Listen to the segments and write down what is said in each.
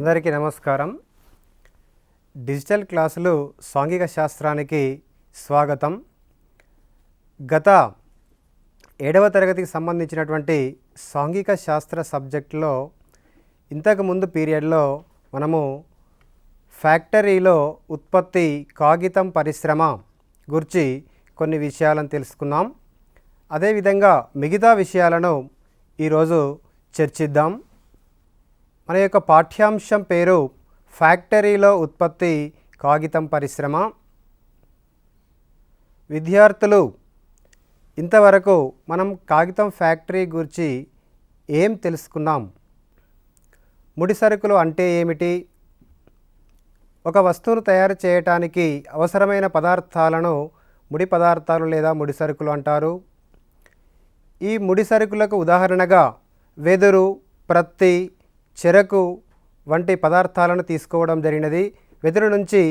అందరికీ నమస్కారం. డిజిటల్ క్లాసులు సాంఘిక శాస్త్రానికి స్వాగతం. గత 7వ తరగతికి సంబంధించినటువంటి సాంఘిక శాస్త్ర సబ్జెక్టులో ఇంతకుముందు పీరియడ్లో మనము ఫ్యాక్టరీలో ఉత్పత్తి కాగితం పరిశ్రమ గురించి కొన్ని విషయాలను తెలుసుకున్నాం. అదేవిధంగా మిగతా విషయాలను ఈరోజు చర్చిద్దాం. మన యొక్క పాఠ్యాంశం పేరు ఫ్యాక్టరీలో ఉత్పత్తి కాగితం పరిశ్రమ. విద్యార్థులు ఇంతవరకు మనం కాగితం ఫ్యాక్టరీ గురించి ఏం తెలుసుకున్నాం? ముడి సరుకులు అంటే ఏమిటి? ఒక వస్తువును తయారు చేయటానికి అవసరమైన పదార్థాలను ముడి పదార్థాలు లేదా ముడి సరుకులు అంటారు. ఈ ముడి సరుకులకు ఉదాహరణగా వెదురు, ప్రత్తి, చెరకు వంటి పదార్థాలను తీసుకోవడం జరిగినది. వెదురు నుంచి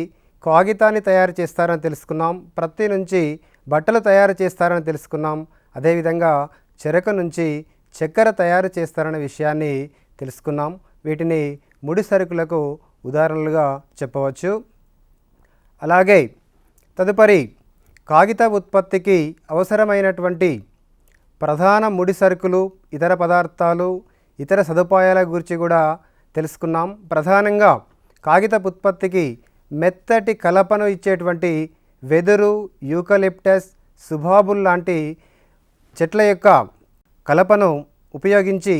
కాగితాన్ని తయారు చేస్తారని తెలుసుకున్నాం. ప్రత్తి నుంచి బట్టలు తయారు చేస్తారని తెలుసుకున్నాం. అదేవిధంగా చెరకు నుంచి చక్కెర తయారు చేస్తారనే విషయాన్ని తెలుసుకున్నాం. వీటిని ముడి సరుకులకు ఉదాహరణలుగా చెప్పవచ్చు. అలాగే తదుపరి కాగిత ఉత్పత్తికి అవసరమైనటువంటి ప్రధాన ముడి సరుకులు, ఇతర పదార్థాలు, ఇతర సదుపాయాల గురించి కూడా తెలుసుకున్నాం. ప్రధానంగా కాగితపు ఉత్పత్తికి మెత్తటి కలపను ఇచ్చేటువంటి వెదురు, యూకలిప్టస్, సుబాబుల్ లాంటి చెట్ల యొక్క కలపను ఉపయోగించి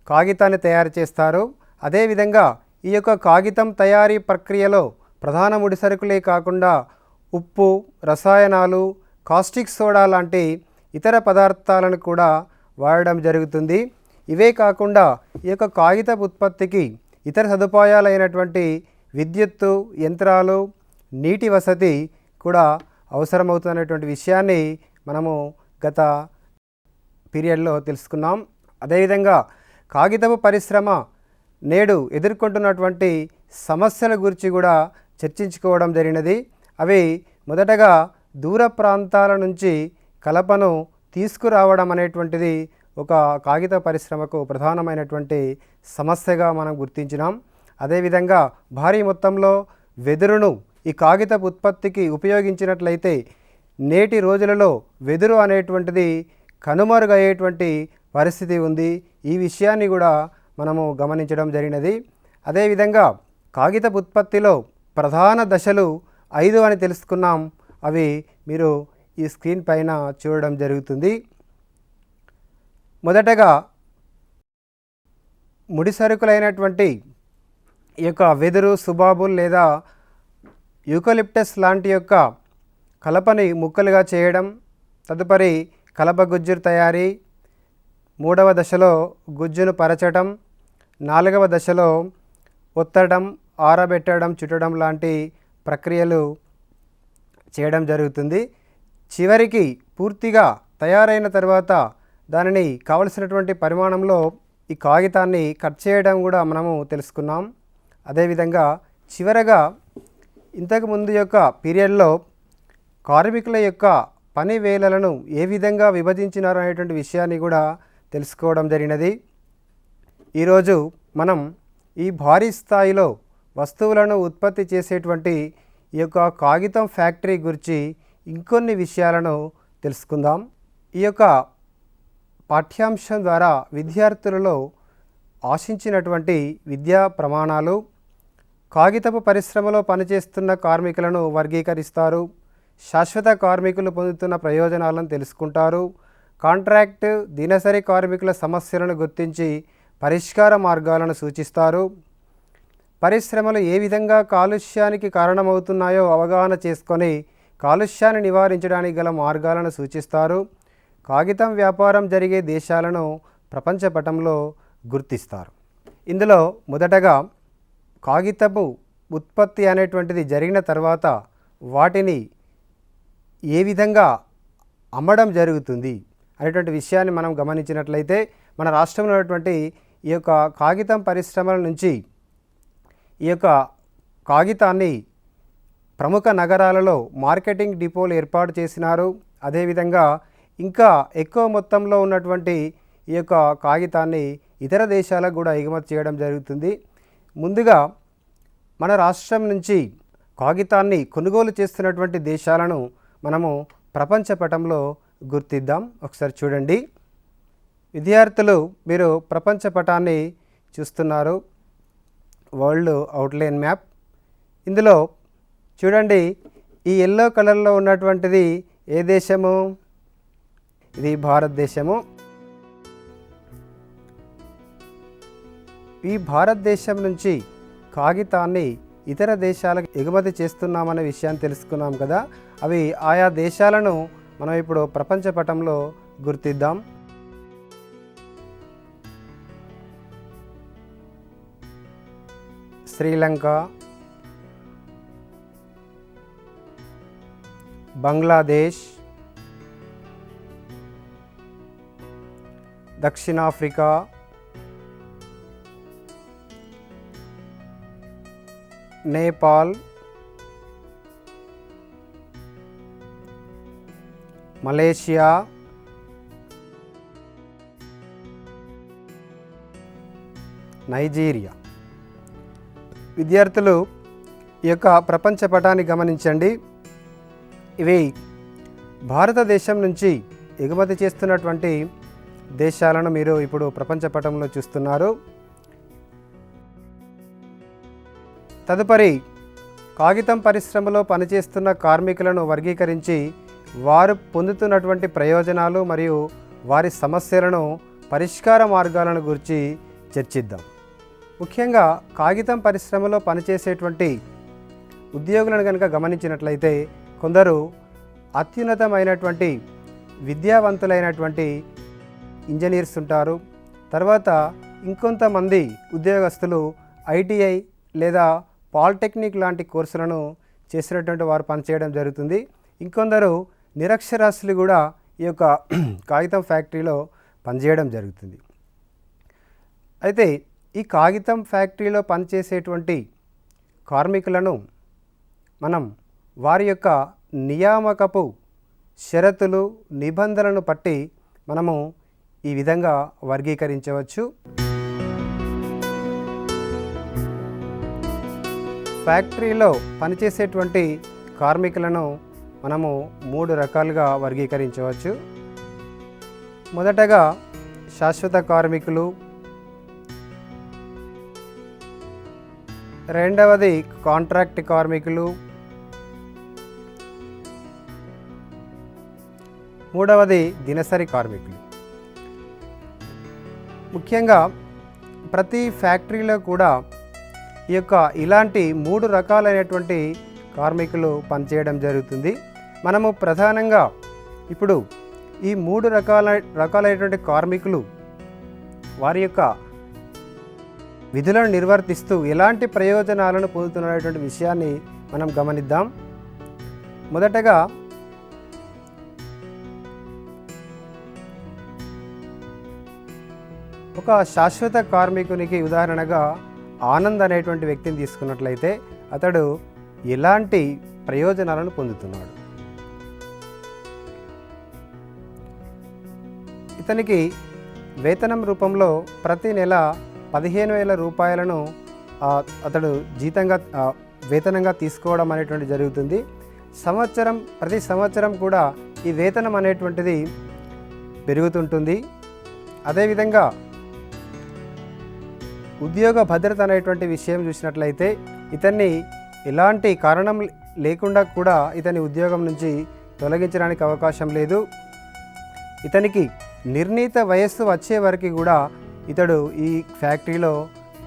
కాగితాన్ని తయారు చేస్తారు. అదేవిధంగా ఈ యొక్క కాగితం తయారీ ప్రక్రియలో ప్రధాన ముడి సరుకులే కాకుండా ఉప్పు, రసాయనాలు, కాస్టిక్ సోడా లాంటి ఇతర పదార్థాలను కూడా వాడడం జరుగుతుంది. ఇవే కాకుండా ఈ యొక్క కాగిత ఉత్పత్తికి ఇతర సదుపాయాలైనటువంటి విద్యుత్తు, యంత్రాలు, నీటి వసతి కూడా అవసరమవుతున్నటువంటి విషయాన్ని మనము గత పీరియడ్లో తెలుసుకున్నాం. అదేవిధంగా కాగితపు పరిశ్రమ నేడు ఎదుర్కొంటున్నటువంటి సమస్యల గురించి కూడా చర్చించుకోవడం జరిగినది. అవి మొదటగా దూర ప్రాంతాల నుంచి కలపను తీసుకురావడం అనేటువంటిది ఒక కాగిత పరిశ్రమకు ప్రధానమైనటువంటి సమస్యగా మనం గుర్తించినాం. అదేవిధంగా భారీ మొత్తంలో వెదురును ఈ కాగిత ఉత్పత్తికి ఉపయోగించినట్లయితే నేటి రోజులలో వెదురు అనేటువంటిది కనుమరుగయ్యేటువంటి పరిస్థితి ఉంది. ఈ విషయాన్ని కూడా మనము గమనించడం జరిగినది. అదేవిధంగా కాగిత ఉత్పత్తిలో ప్రధాన దశలు 5 అని తెలుసుకున్నాం. అవి మీరు ఈ స్క్రీన్ పైన చూడడం జరుగుతుంది. మొదటగా ముడి సరుకులైనటువంటి ఈ యొక్క వెదురు, సుబాబుల్ లేదా యూకలిప్టస్ లాంటి యొక్క కలపని ముక్కలుగా చేయడం, తదుపరి కలప గుజ్జు తయారీ, 3వ దశలో గుజ్జును పరచడం, 4వ దశలో ఒత్తడం, ఆరబెట్టడం, చుట్టడం లాంటి ప్రక్రియలు చేయడం జరుగుతుంది. చివరికి పూర్తిగా తయారైన తర్వాత దానిని కావలసినటువంటి పరిమాణంలో ఈ కాగితాన్ని కట్ చేయడం కూడా మనము తెలుసుకున్నాం. అదేవిధంగా చివరగా ఇంతకుముందు యొక్క పీరియడ్లో కార్మికుల యొక్క పని వేళలను ఏ విధంగా విభజించినారు అనేటువంటి విషయాన్ని కూడా తెలుసుకోవడం జరిగినది. ఈరోజు మనం ఈ భారీ స్థాయిలో వస్తువులను ఉత్పత్తి చేసేటువంటి ఈ యొక్క కాగితం ఫ్యాక్టరీ గురించి ఇంకొన్ని విషయాలను తెలుసుకుందాం. ఈ యొక్క పాఠ్యాంశం ద్వారా విద్యార్థులలో ఆశించినటువంటి విద్యా ప్రమాణాలు, కాగితపు పరిశ్రమలో పనిచేస్తున్న కార్మికులను వర్గీకరిస్తారు, శాశ్వత కార్మికులు పొందుతున్న ప్రయోజనాలను తెలుసుకుంటారు, కాంట్రాక్ట్, దినసరి కార్మికుల సమస్యలను గుర్తించి పరిష్కార మార్గాలను సూచిస్తారు, పరిశ్రమలు ఏ విధంగా కాలుష్యానికి కారణమవుతున్నాయో అవగాహన చేసుకొని కాలుష్యాన్ని నివారించడానికి గల మార్గాలను సూచిస్తారు, కాగితం వ్యాపారం జరిగే దేశాలను ప్రపంచ పటంలో గుర్తిస్తారు. ఇందులో మొదటగా కాగితపు ఉత్పత్తి అనేటువంటిది జరిగిన తర్వాత వాటిని ఏ విధంగా అమ్మడం జరుగుతుంది అనేటువంటి విషయాన్ని మనం గమనించినట్లయితే మన రాష్ట్రంలో ఉన్నటువంటి ఈ యొక్క కాగితం పరిశ్రమల నుంచి ఈ యొక్క కాగితాన్ని ప్రముఖ నగరాలలో మార్కెటింగ్ డిపోలు ఏర్పాటు చేసినారు. అదేవిధంగా ఇంకా ఎక్కువ మొత్తంలో ఉన్నటువంటి ఈ యొక్క కాగితాన్ని ఇతర దేశాలకు కూడా ఎగుమతి చేయడం జరుగుతుంది. ముందుగా మన రాష్ట్రం నుంచి కాగితాన్ని కొనుగోలు చేస్తున్నటువంటి దేశాలను మనము ప్రపంచ పటంలో గుర్తిద్దాం. ఒకసారి చూడండి విద్యార్థులు, మీరు ప్రపంచ పటాన్ని చూస్తున్నారు, వరల్డ్ అవుట్లైన్ మ్యాప్. ఇందులో చూడండి ఈ ఎల్లో కలర్లో ఉన్నటువంటిది ఏ దేశము? ఇది భారతదేశము. ఈ భారతదేశం నుంచి కాగితాన్ని ఇతర దేశాలకు ఎగుమతి చేస్తున్నామనే విషయాన్ని తెలుసుకున్నాం కదా. అవి ఆయా దేశాలను మనం ఇప్పుడు ప్రపంచ పటంలో గుర్తిద్దాం. శ్రీలంక, బంగ్లాదేశ్, దక్షిణాఫ్రికా, నేపాల్, మలేషియా, నైజీరియా. విద్యార్థులు ఈ యొక్క ప్రపంచ పటాన్ని గమనించండి. ఇవి భారతదేశం నుంచి ఎగుమతి చేస్తున్నటువంటి దేశాలను మీరు ఇప్పుడు ప్రపంచ పటంలో చూస్తున్నారు. తదుపరి కాగితం పరిశ్రమలో పనిచేస్తున్న కార్మికులను వర్గీకరించి వారు పొందుతున్నటువంటి ప్రయోజనాలు మరియు వారి సమస్యలను, పరిష్కార మార్గాలను గురించి చర్చిద్దాం. ముఖ్యంగా కాగితం పరిశ్రమలో పనిచేసేటువంటి ఉద్యోగులను కనుక గమనించినట్లయితే కొందరు అత్యున్నతమైనటువంటి విద్యావంతులైనటువంటి ఇంజనీర్స్ ఉంటారు. తర్వాత ఇంకొంతమంది ఉద్యోగస్తులు ఐటీఐ లేదా పాలిటెక్నిక్ లాంటి కోర్సులను చేసినటువంటి వారు పనిచేయడం జరుగుతుంది. ఇంకొందరు నిరక్షరాస్యులు కూడా ఈ యొక్క కాగితం ఫ్యాక్టరీలో పనిచేయడం జరుగుతుంది. అయితే ఈ కాగితం ఫ్యాక్టరీలో పనిచేసేటువంటి కార్మికులను మనం వారి యొక్క నియామకపు షరతులు, నిబంధనలను బట్టి మనము ఈ విధంగా వర్గీకరించవచ్చు. ఫ్యాక్టరీలో పనిచేసేటువంటి కార్మికులను మనము 3 రకాలుగా వర్గీకరించవచ్చు. మొదటగా శాశ్వత కార్మికులు, రెండవది కాంట్రాక్ట్ కార్మికులు, మూడవది దినసరి కార్మికులు. ముఖ్యంగా ప్రతి ఫ్యాక్టరీలో కూడా ఈ యొక్క ఇలాంటి 3 రకాలైనటువంటి కార్మికులు పనిచేయడం జరుగుతుంది. మనము ప్రధానంగా ఇప్పుడు ఈ 3 రకాలైనటువంటి కార్మికులు వారి యొక్క విధులను నిర్వర్తిస్తూ ఎలాంటి ప్రయోజనాలను పొందుతున్నటువంటి విషయాన్ని మనం గమనిద్దాం. మొదటగా ఒక శాశ్వత కార్మికునికి ఉదాహరణగా ఆనంద్ అనేటువంటి వ్యక్తిని తీసుకున్నట్లయితే అతడు ఎలాంటి ప్రయోజనాలను పొందుతున్నాడు? ఇతనికి వేతనం రూపంలో ప్రతి నెల 15,000 రూపాయలను అతడు జీతంగా వేతనంగా తీసుకోవడం అనేటువంటి జరుగుతుంది. ప్రతి సంవత్సరం కూడా ఈ వేతనం అనేటువంటిది పెరుగుతుంటుంది. అదేవిధంగా ఉద్యోగ భద్రత అనేటువంటి విషయం చూసినట్లయితే ఇతన్ని ఎలాంటి కారణం లేకుండా కూడా ఇతని ఉద్యోగం నుంచి తొలగించడానికి అవకాశం లేదు. ఇతనికి నిర్ణీత వయస్సు వచ్చే వరకు కూడా ఇతడు ఈ ఫ్యాక్టరీలో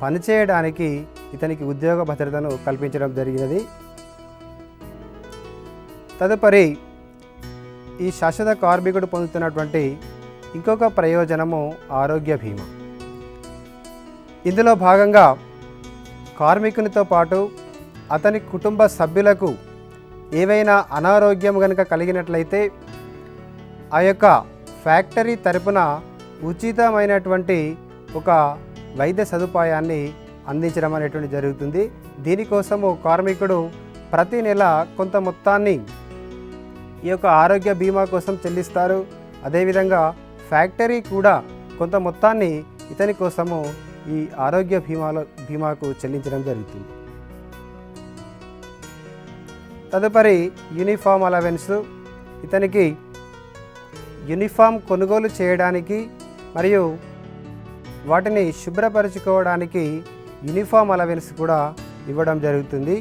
పనిచేయడానికి ఇతనికి ఉద్యోగ భద్రతను కల్పించడం జరిగినది. తదుపరి ఈ శాశ్వత కార్మికుడు పొందుతున్నటువంటి ఇంకొక ప్రయోజనము ఆరోగ్య బీమా. ఇందులో భాగంగా కార్మికునితో పాటు అతని కుటుంబ సభ్యులకు ఏవైనా అనారోగ్యం కనుక కలిగినట్లయితే ఆ యొక్క ఫ్యాక్టరీ తరపున ఉచితమైనటువంటి ఒక వైద్య సదుపాయాన్ని అందించడం అనేటువంటి జరుగుతుంది. దీనికోసము కార్మికుడు ప్రతి నెల కొంత మొత్తాన్ని ఈ యొక్క ఆరోగ్య బీమా కోసం చెల్లిస్తారు. అదేవిధంగా ఫ్యాక్టరీ కూడా కొంత మొత్తాన్ని ఇతని కోసము ఈ ఆరోగ్య బీమాకు చెల్లించడం జరుగుతుంది. తదుపరి యూనిఫామ్ అలవెన్స్. ఇతనికి యూనిఫామ్ కొనుగోలు చేయడానికి మరియు వాటిని శుభ్రపరచుకోవడానికి యూనిఫామ్ అలవెన్స్ కూడా ఇవ్వడం జరుగుతుంది.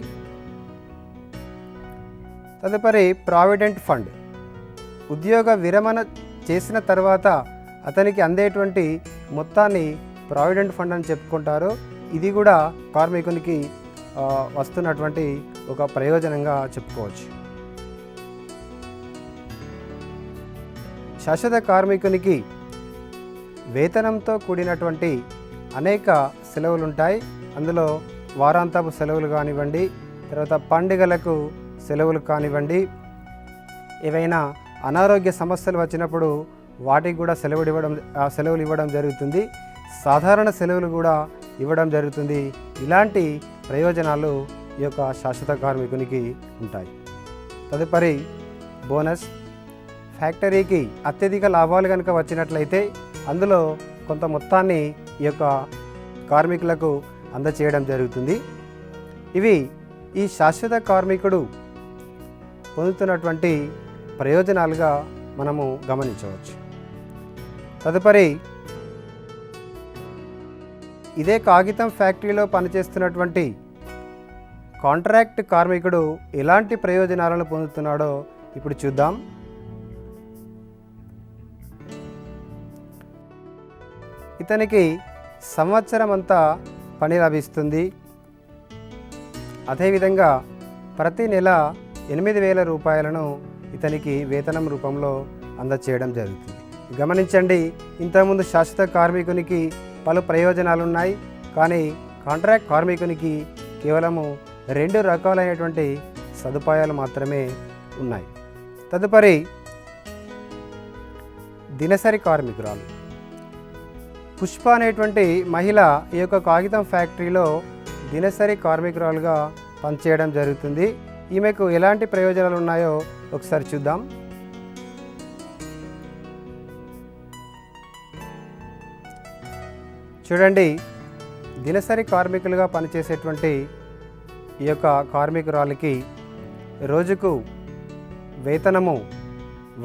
తదుపరి ప్రావిడెంట్ ఫండ్. ఉద్యోగ విరమణ చేసిన తర్వాత అతనికి అందేటువంటి మొత్తాన్ని ప్రావిడెంట్ ఫండ్ అని చెప్పుకుంటారు. ఇది కూడా కార్మికునికి వస్తున్నటువంటి ఒక ప్రయోజనంగా చెప్పుకోవచ్చు. శాశ్వత కార్మికునికి వేతనంతో కూడినటువంటి అనేక సెలవులు ఉంటాయి. అందులో వారాంతపు సెలవులు కానివ్వండి, తర్వాత పండుగలకు సెలవులు కానివ్వండి, ఏవైనా అనారోగ్య సమస్యలు వచ్చినప్పుడు వాటికి కూడా సెలవులు ఇవ్వడం జరుగుతుంది. సాధారణ సెలవులు కూడా ఇవ్వడం జరుగుతుంది. ఇలాంటి ప్రయోజనాలు ఈ యొక్క శాశ్వత కార్మికునికి ఉంటాయి. తదుపరి బోనస్. ఫ్యాక్టరీకి అత్యధిక లాభాలు కనుక వచ్చినట్లయితే అందులో కొంత మొత్తాన్ని ఈ యొక్క కార్మికులకు అందచేయడం జరుగుతుంది. ఇవి ఈ శాశ్వత కార్మికుడు పొందుతున్నటువంటి ప్రయోజనాలుగా మనము గమనించవచ్చు. తదుపరి ఇదే కాగితం ఫ్యాక్టరీలో పనిచేస్తున్నటువంటి కాంట్రాక్ట్ కార్మికుడు ఎలాంటి ప్రయోజనాలను పొందుతున్నాడో ఇప్పుడు చూద్దాం. ఇతనికి సంవత్సరం అంతా పని లభిస్తుంది. అదేవిధంగా ప్రతి నెల 8,000 రూపాయలను ఇతనికి వేతనం రూపంలో అందచేయడం జరుగుతుంది. గమనించండి, ఇంతకుముందు శాశ్వత కార్మికునికి పలు ప్రయోజనాలు ఉన్నాయి, కానీ కాంట్రాక్ట్ కార్మికునికి కేవలము 2 రకాలైనటువంటి సదుపాయాలు మాత్రమే ఉన్నాయి. తదుపరి దినసరి కార్మికురాలు. పుష్ప అనేటువంటి మహిళ ఈ యొక్క కాగితం ఫ్యాక్టరీలో దినసరి కార్మికురాలుగా పనిచేయడం జరుగుతుంది. ఈమెకు ఎలాంటి ప్రయోజనాలు ఉన్నాయో ఒకసారి చూద్దాం. చూడండి, దినసరి కార్మికులుగా పనిచేసేటువంటి ఈ యొక్క కార్మికురాలికి రోజుకు వేతనము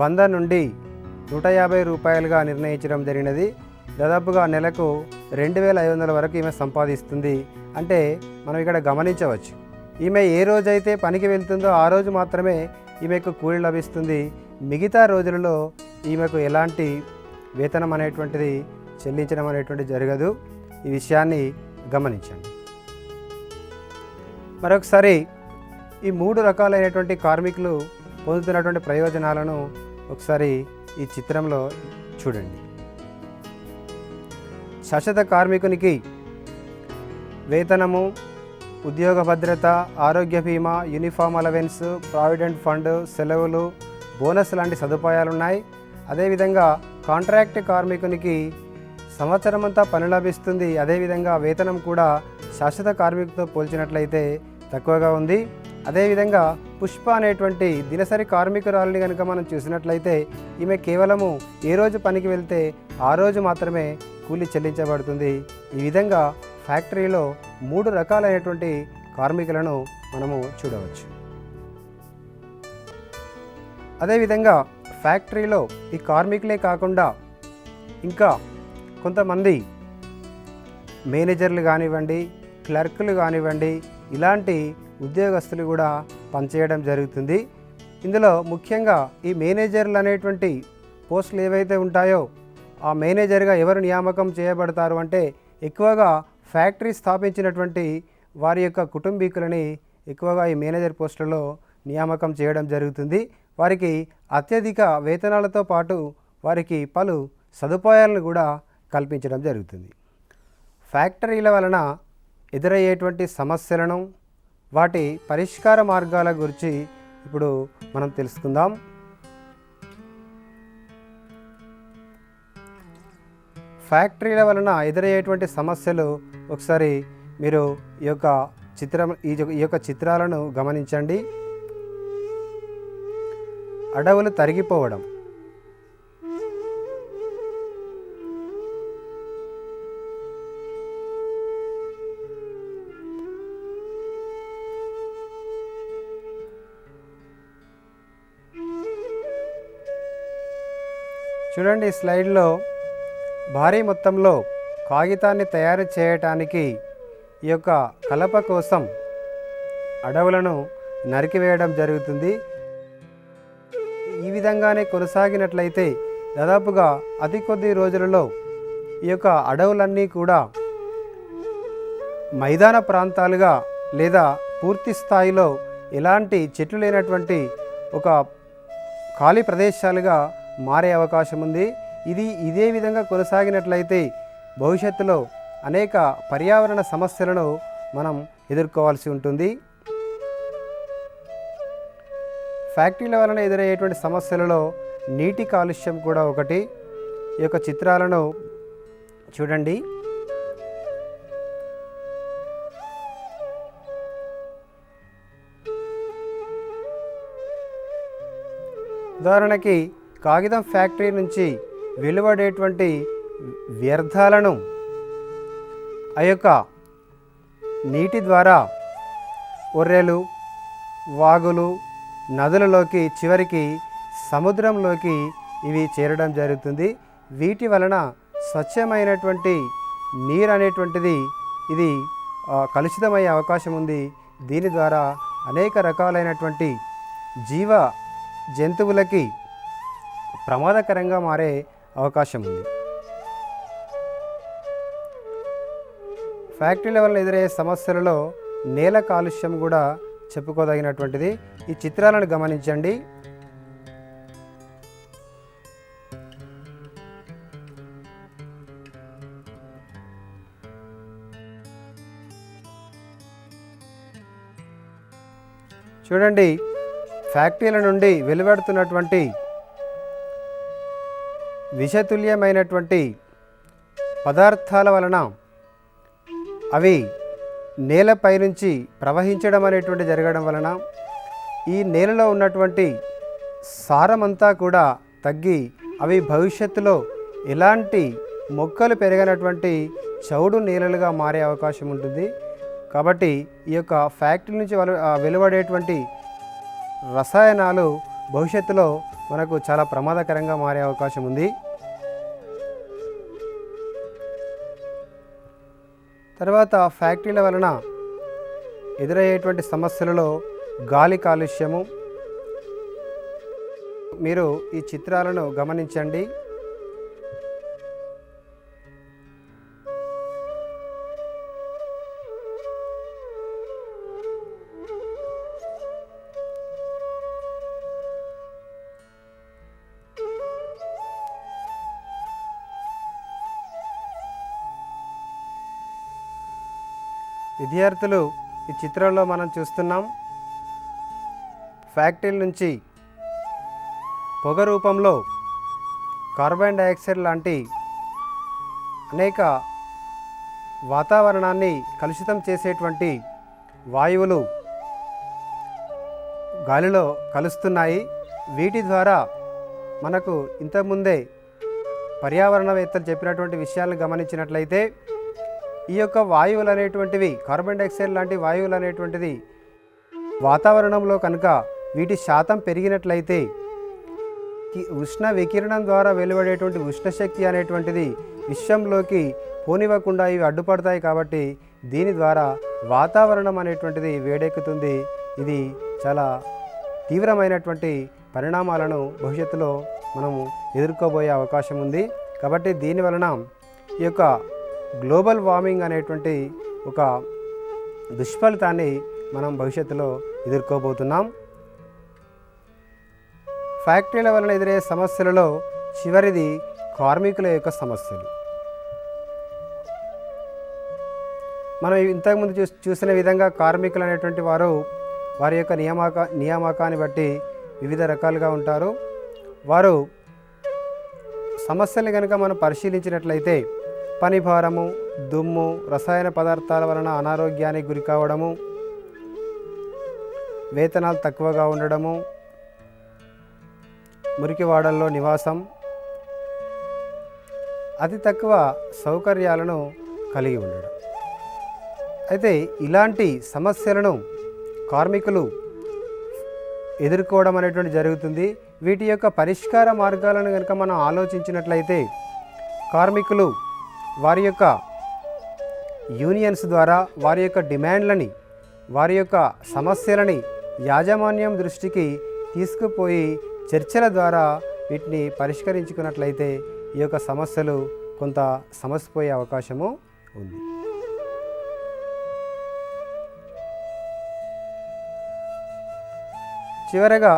100 నుండి 150 రూపాయలుగా నిర్ణయించడం జరిగినది. దాదాపుగా నెలకు 2,500 వరకు ఈమె సంపాదిస్తుంది. అంటే మనం ఇక్కడ గమనించవచ్చు, ఈమె ఏ రోజైతే పనికి వెళ్తుందో ఆ రోజు మాత్రమే ఈమెకు కూలి లభిస్తుంది. మిగతా రోజులలో ఈమెకు ఎలాంటి వేతనం అనేటువంటిది చెల్లించడం అనేటువంటిది జరగదు. ఈ విషయాన్ని గమనించండి. మరొకసారి ఈ 3 రకాలైనటువంటి కార్మికులు పొందుతున్నటువంటి ప్రయోజనాలను ఒకసారి ఈ చిత్రంలో చూడండి. శాశ్వత కార్మికునికి వేతనము, ఉద్యోగ భద్రత, ఆరోగ్య బీమా, యూనిఫామ్ అలవెన్స్, ప్రావిడెంట్ ఫండ్, సెలవులు, బోనస్ లాంటి సదుపాయాలు ఉన్నాయి. అదేవిధంగా కాంట్రాక్ట్ కార్మికునికి సంవత్సరం అంతా పని లభిస్తుంది. అదేవిధంగా వేతనం కూడా శాశ్వత కార్మికులతో పోల్చినట్లయితే తక్కువగా ఉంది. అదేవిధంగా పుష్ప అనేటువంటి దినసరి కార్మికురాలని కనుక మనం చూసినట్లయితే ఈమె కేవలము ఏ రోజు పనికి వెళ్తే ఆ రోజు మాత్రమే కూలీ చెల్లించబడుతుంది. ఈ విధంగా ఫ్యాక్టరీలో 3 రకాలైనటువంటి కార్మికులను మనము చూడవచ్చు. అదేవిధంగా ఫ్యాక్టరీలో ఈ కార్మికులే కాకుండా ఇంకా కొంతమంది మేనేజర్లు కానివ్వండి, క్లర్కులు కానివ్వండి, ఇలాంటి ఉద్యోగస్తులు కూడా పనిచేయడం జరుగుతుంది. ఇందులో ముఖ్యంగా ఈ మేనేజర్లు అనేటువంటి పోస్టులు ఏవైతే ఉంటాయో ఆ మేనేజర్గా ఎవరు నియామకం చేయబడతారు అంటే ఎక్కువగా ఫ్యాక్టరీ స్థాపించినటువంటి వారి యొక్క కుటుంబీకులని ఎక్కువగా ఈ మేనేజర్ పోస్టులలో నియామకం చేయడం జరుగుతుంది. వారికి అత్యధిక వేతనాలతో పాటు వారికి పలు సదుపాయాలను కూడా కల్పించడం జరుగుతుంది. ఫ్యాక్టరీల వలన ఎదురయ్యేటువంటి సమస్యలను, వాటి పరిష్కార మార్గాల గురించి ఇప్పుడు మనం తెలుసుకుందాం. ఫ్యాక్టరీల వలన ఎదురయ్యేటువంటి సమస్యలు ఒకసారి మీరు ఈ యొక్క చిత్రాలను గమనించండి. అడవులు తరిగిపోవడం, చూడండి, ఈ స్లైడ్లో భారీ మొత్తంలో కాగితాన్ని తయారు చేయటానికి ఈ యొక్క కలప కోసం అడవులను నరికివేయడం జరుగుతుంది. ఈ విధంగానే కొనసాగినట్లయితే దాదాపుగా అతి కొద్ది రోజులలో ఈ యొక్క అడవులన్నీ కూడా మైదాన ప్రాంతాలుగా లేదా పూర్తి స్థాయిలో ఎలాంటి చెట్లు లేనటువంటి ఒక ఖాళీ ప్రదేశాలుగా మారే అవకాశం ఉంది. ఇదే విధంగా కొనసాగినట్లయితే భవిష్యత్తులో అనేక పర్యావరణ సమస్యలను మనం ఎదుర్కోవాల్సి ఉంటుంది. ఫ్యాక్టరీల వలన ఎదురయ్యేటువంటి సమస్యలలో నీటి కాలుష్యం కూడా ఒకటి. ఈ యొక్క చిత్రాలను చూడండి. ఉదాహరణకి కాగితం ఫ్యాక్టరీ నుంచి వెలువడేటువంటి వ్యర్థాలను ఆ యొక్క నీటి ద్వారా ఒర్రెలు, వాగులు, నదులలోకి, చివరికి సముద్రంలోకి ఇవి చేరడం జరుగుతుంది. వీటి వలన స్వచ్ఛమైనటువంటి నీరు అనేటువంటిది ఇది కలుషితమయ్యే అవకాశం ఉంది. దీని ద్వారా అనేక రకాలైనటువంటి జీవ జంతువులకి ప్రమాదకరంగా మారే అవకాశం ఉంది. ఫ్యాక్టరీల వల్ల ఎదురయ్యే సమస్యలలో నేల కాలుష్యం కూడా చెప్పుకోదగినటువంటిది. ఈ చిత్రాలను గమనించండి. చూడండి, ఫ్యాక్టరీల నుండి వెలువడుతున్నటువంటి విషతుల్యమైనటువంటి పదార్థాల వలన అవి నేలపై నుంచి ప్రవహించడం అనేటువంటి జరగడం వలన ఈ నేలలో ఉన్నటువంటి సారమంతా కూడా తగ్గి అవి భవిష్యత్తులో ఎలాంటి మొక్కలు పెరగనటువంటి చౌడు నేలలుగా మారే అవకాశం ఉంటుంది. కాబట్టి ఈ యొక్క ఫ్యాక్టరీ నుంచి వెలువడేటువంటి రసాయనాలు భవిష్యత్తులో మనకు చాలా ప్రమాదకరంగా మారే అవకాశం ఉంది. తర్వాత ఫ్యాక్టరీల వలన ఎదురయ్యేటువంటి సమస్యలలో గాలి కాలుష్యము. మీరు ఈ చిత్రాలను గమనించండి. విద్యార్థులు, ఈ చిత్రంలో మనం చూస్తున్నాం ఫ్యాక్టరీల నుంచి పొగ రూపంలో కార్బన్ డయాక్సైడ్ లాంటి అనేక వాతావరణాన్ని కలుషితం చేసేటువంటి వాయువులు గాలిలో కలుస్తున్నాయి. వీటి ద్వారా మనకు ఇంతకుముందే పర్యావరణవేత్తలు చెప్పినటువంటి విషయాలను గమనించినట్లయితే ఈ యొక్క వాయువులు అనేటువంటివి, కార్బన్ డైఆక్సైడ్ లాంటి వాయువులు అనేటువంటిది వాతావరణంలో కనుక వీటి శాతం పెరిగినట్లయితే ఉష్ణ వికిరణం ద్వారా వెలువడేటువంటి ఉష్ణశక్తి అనేటువంటిది విశ్వంలోకి పోనివ్వకుండా ఇవి అడ్డుపడతాయి. కాబట్టి దీని ద్వారా వాతావరణం అనేటువంటిది వేడెక్కుతుంది. ఇది చాలా తీవ్రమైనటువంటి పరిణామాలను భవిష్యత్తులో మనము ఎదుర్కోబోయే అవకాశం ఉంది. కాబట్టి దీని వలన ఈ యొక్క గ్లోబల్ వార్మింగ్ అనేటువంటి ఒక దుష్ఫలితాన్ని మనం భవిష్యత్తులో ఎదుర్కోబోతున్నాం. ఫ్యాక్టరీల వలన ఎదురయ్యే సమస్యలలో చివరిది కార్మికుల యొక్క సమస్యలు. మనం ఇంతకుముందు చూసిన విధంగా కార్మికులు అనేటువంటి వారు వారి యొక్క నియామకాన్ని బట్టి వివిధ రకాలుగా ఉంటారు. వారు సమస్యలు కనుక మనం పరిశీలించినట్లయితే పని భారము, దుమ్ము, రసాయన పదార్థాల వలన అనారోగ్యానికి గురి కావడము, వేతనాలు తక్కువగా ఉండడము, మురికివాడల్లో నివాసం, అతి తక్కువ సౌకర్యాలను కలిగి ఉండడం. అయితే ఇలాంటి సమస్యలను కార్మికులు ఎదుర్కోవడం అనేటువంటి జరుగుతుంది. వీటి యొక్క పరిష్కార మార్గాలను కనుక మనం ఆలోచించినట్లయితే కార్మికులు వారి యొక్క యూనియన్స్ ద్వారా వారి యొక్క డిమాండ్లని, వారి యొక్క సమస్యలని యాజమాన్యం దృష్టికి తీసుకుపోయి చర్చల ద్వారా వీటిని పరిష్కరించుకున్నట్లయితే ఈ యొక్క సమస్యలు కొంత సమసిపోయే అవకాశము ఉంది. చివరగా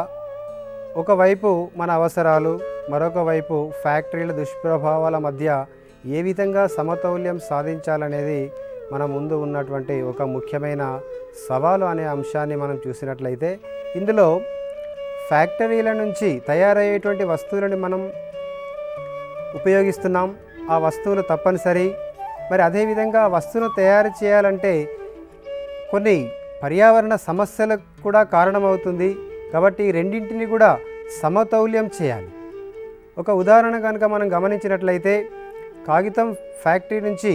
ఒకవైపు మన అవసరాలు, మరొక వైపు ఫ్యాక్టరీల దుష్ప్రభావాల మధ్య ఏ విధంగా సమతౌల్యం సాధించాలనేది మన ముందు ఉన్నటువంటి ఒక ముఖ్యమైన సవాలు అనే అంశాన్ని మనం చూసినట్లయితే, ఇందులో ఫ్యాక్టరీల నుంచి తయారయ్యేటువంటి వస్తువులను మనం ఉపయోగిస్తున్నాం. ఆ వస్తువులు తప్పనిసరి. మరి అదేవిధంగా ఆ వస్తువును తయారు చేయాలంటే కొన్ని పర్యావరణ సమస్యలకు కూడా కారణమవుతుంది. కాబట్టి రెండింటిని కూడా సమతౌల్యం చేయాలి. ఒక ఉదాహరణ కనుక మనం గమనించినట్లయితే, కాగితం ఫ్యాక్టరీ నుంచి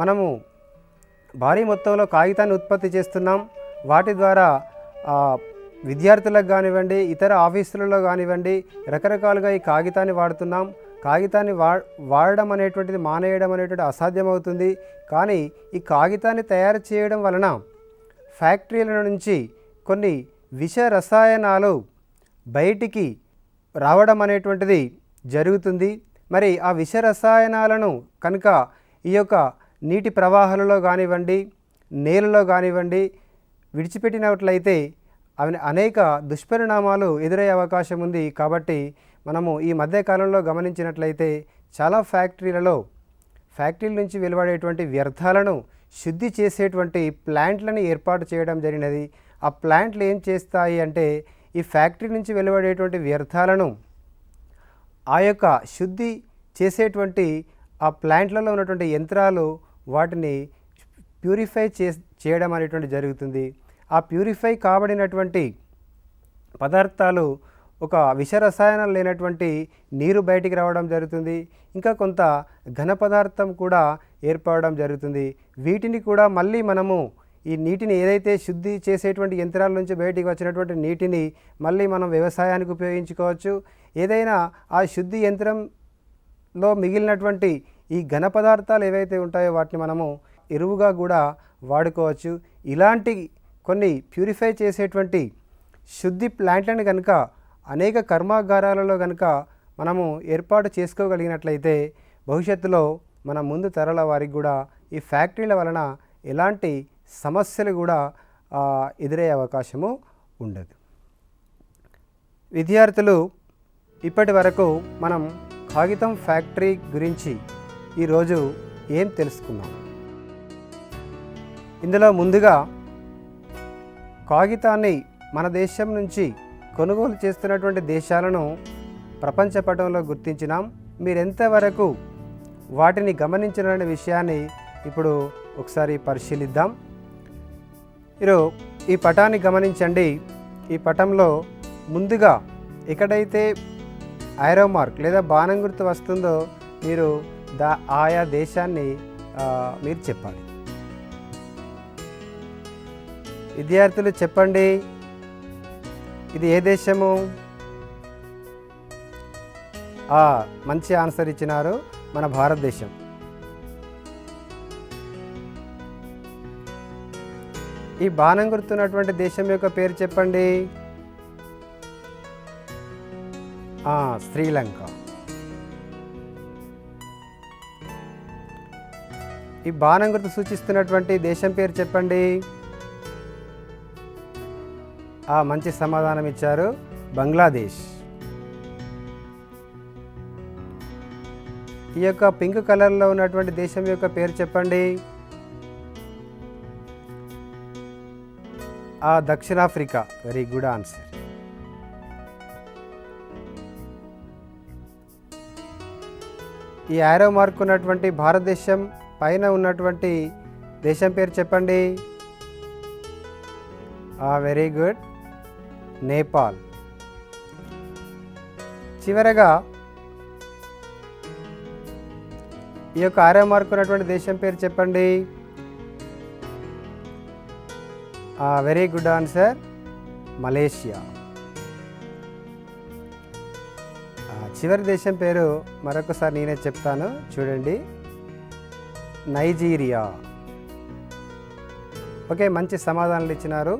మనము భారీ మొత్తంలో కాగితాన్ని ఉత్పత్తి చేస్తున్నాం. వాటి ద్వారా విద్యార్థులకు కానివ్వండి, ఇతర ఆఫీసులలో కానివ్వండి, రకరకాలుగా ఈ కాగితాన్ని వాడుతున్నాం. కాగితాన్ని వాడడం అనేటువంటిది మానేయడం అనేటువంటి అసాధ్యమవుతుంది. కానీ ఈ కాగితాన్ని తయారు చేయడం వలన ఫ్యాక్టరీల నుంచి కొన్ని విష రసాయనాలు బయటికి రావడం అనేటువంటిది జరుగుతుంది. మరి ఆ విష రసాయనాలను కనుక ఈ యొక్క నీటి ప్రవాహాలలో కానివ్వండి, నేలలో కానివ్వండి విడిచిపెట్టినట్లయితే అవి అనేక దుష్పరిణామాలు ఎదురయ్యే అవకాశం ఉంది. కాబట్టి మనము ఈ మధ్యకాలంలో గమనించినట్లయితే చాలా ఫ్యాక్టరీల నుంచి వెలువడేటువంటి వ్యర్థాలను శుద్ధి చేసేటువంటి ప్లాంట్లను ఏర్పాటు చేయడం జరిగినది. ఆ ప్లాంట్లు ఏం చేస్తాయి అంటే, ఈ ఫ్యాక్టరీ నుంచి వెలువడేటువంటి వ్యర్థాలను ఆ యొక్క శుద్ధి చేసేటువంటి ఆ ప్లాంట్లలో ఉన్నటువంటి యంత్రాలు వాటిని ప్యూరిఫై చేయడం అనేటువంటి జరుగుతుంది. ఆ ప్యూరిఫై కాబడినటువంటి పదార్థాలు ఒక విష రసాయనాలు లేనటువంటి నీరు బయటికి రావడం జరుగుతుంది. ఇంకా కొంత ఘన పదార్థం కూడా ఏర్పడడం జరుగుతుంది. వీటిని కూడా మళ్ళీ మనము ఈ నీటిని ఏదైతే శుద్ధి చేసేటువంటి యంత్రాల నుంచి బయటికి వచ్చినటువంటి నీటిని మళ్ళీ మనం వ్యవసాయానికి ఉపయోగించుకోవచ్చు. ఏదైనా ఆ శుద్ధి యంత్రంలో మిగిలినటువంటి ఈ ఘన పదార్థాలు ఏవైతే ఉంటాయో వాటిని మనము ఎరువుగా కూడా వాడుకోవచ్చు. ఇలాంటి కొన్ని ప్యూరిఫై చేసేటువంటి శుద్ధి ప్లాంట్లను కనుక అనేక కర్మాగారాలలో కనుక మనము ఏర్పాటు చేసుకోగలిగినట్లయితే భవిష్యత్తులో మన ముందు తరాల వారికి కూడా ఈ ఫ్యాక్టరీల వలన ఎలాంటి సమస్యలు కూడా ఎదురయ్యే అవకాశము ఉండదు. విద్యార్థులు, ఇప్పటి వరకు మనం కాగితం ఫ్యాక్టరీ గురించి ఈరోజు ఏం తెలుసుకున్నాం? ఇందులో ముందుగా కాగితాన్ని మన దేశం నుంచి కొనుగోలు చేస్తున్నటువంటి దేశాలను ప్రపంచ పటంలో గుర్తించినాం. మీరెంతవరకు వాటిని గమనించిన విషయాన్ని ఇప్పుడు ఒకసారి పరిశీలిద్దాం. మీరు ఈ పటాన్ని గమనించండి. ఈ పటంలో ముందుగా ఎక్కడైతే ఐరో మార్క్ లేదా బాణం గుర్తు వస్తుందో మీరు ఆయా దేశాన్ని మీరు చెప్పాలి. విద్యార్థులు చెప్పండి, ఇది ఏ దేశము? మంచి ఆన్సర్ ఇచ్చినారు, మన భారతదేశం. ఈ బాణం గుర్తున్నటువంటి దేశం యొక్క పేరు చెప్పండి. శ్రీలంక. ఈ బాణం గుర్తు సూచిస్తున్నటువంటి దేశం పేరు చెప్పండి. మంచి సమాధానం ఇచ్చారు, బంగ్లాదేశ్. ఈ యొక్క పింక్ కలర్లో ఉన్నటువంటి దేశం యొక్క పేరు చెప్పండి. దక్షిణాఫ్రికా. Very good answer. ఈ యారో మార్క్ ఉన్నటువంటి భారతదేశం పైన ఉన్నటువంటి దేశం పేరు చెప్పండి. Very good, Nepal. చివరగా ఈ యొక్క ఆరో మార్క్ ఉన్నటువంటి దేశం పేరు చెప్పండి. Very good answer, Malaysia. చివరి దేశం పేరు మరొకసారి నేనే చెప్తాను చూడండి, నైజీరియా. ఓకే, మంచి సమాధానాలు ఇచ్చినారు.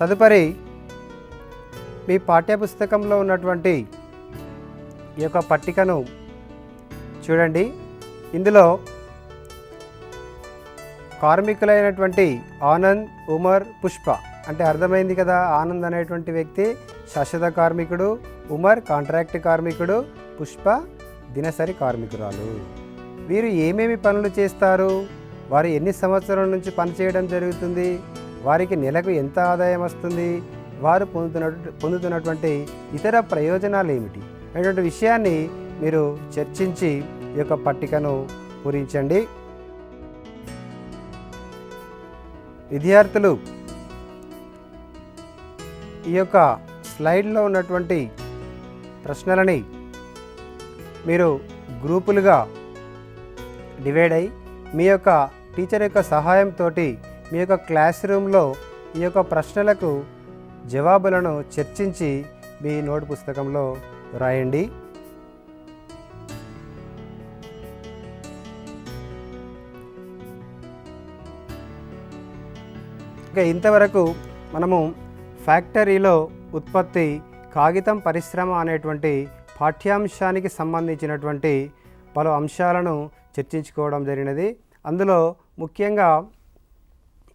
తదుపరి మీ పాఠ్యపుస్తకంలో ఉన్నటువంటి ఈ యొక్క పట్టికను చూడండి. ఇందులో కార్మికులైనటువంటి ఆనంద్, ఉమర్, పుష్ప అంటే అర్థమైంది కదా. ఆనంద్ అనేటువంటి వ్యక్తి శాశ్వత కార్మికుడు, ఉమర్ కాంట్రాక్ట్ కార్మికుడు, పుష్ప దినసరి కార్మికురాలు. వీరు ఏమేమి పనులు చేస్తారు, వారు ఎన్ని సంవత్సరాల నుంచి పనిచేయడం జరుగుతుంది, వారికి నెలకు ఎంత ఆదాయం వస్తుంది, వారు పొందుతున్నటువంటి ఇతర ప్రయోజనాలు ఏమిటి అనేటువంటి విషయాన్ని మీరు చర్చించి ఈ యొక్క పట్టికను పూరించండి. విద్యార్థులు ఈ యొక్క స్లైడ్లో ఉన్నటువంటి ప్రశ్నలని మీరు గ్రూపులుగా డివైడ్ అయ్యి మీ యొక్క టీచర్ యొక్క సహాయంతో మీ యొక్క క్లాస్ రూమ్లో ఈ యొక్క ప్రశ్నలకు జవాబులను చర్చించి మీ నోట్ పుస్తకంలో రాయండి. ఇంతవరకు మనము ఫ్యాక్టరీలో ఉత్పత్తి కాగితం పరిశ్రమ అనేటువంటి పాఠ్యాంశానికి సంబంధించినటువంటి పలు అంశాలను చర్చించుకోవడం జరిగినది. అందులో ముఖ్యంగా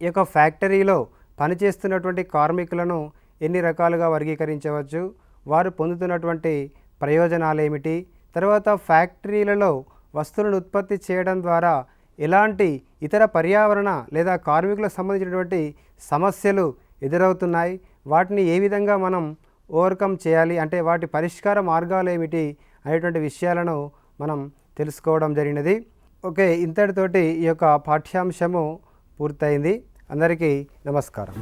ఈ యొక్క ఫ్యాక్టరీలో పనిచేస్తున్నటువంటి కార్మికులను ఎన్ని రకాలుగా వర్గీకరించవచ్చు, వారు పొందుతున్నటువంటి ప్రయోజనాలు ఏమిటి, తర్వాత ఫ్యాక్టరీలలో వస్తువులను ఉత్పత్తి చేయడం ద్వారా ఎలాంటి ఇతర పర్యావరణ లేదా కార్మికులకు సంబంధించినటువంటి సమస్యలు ఎదురవుతున్నాయి, వాటిని ఏ విధంగా మనం ఓవర్కమ్ చేయాలి, అంటే వాటి పరిష్కార మార్గాలు ఏమిటి అనేటువంటి విషయాలను మనం తెలుసుకోవడం జరిగినది. ఓకే, ఇంతటితోటి ఈ యొక్క పాఠ్యాంశము పూర్తయింది. అందరికీ నమస్కారం.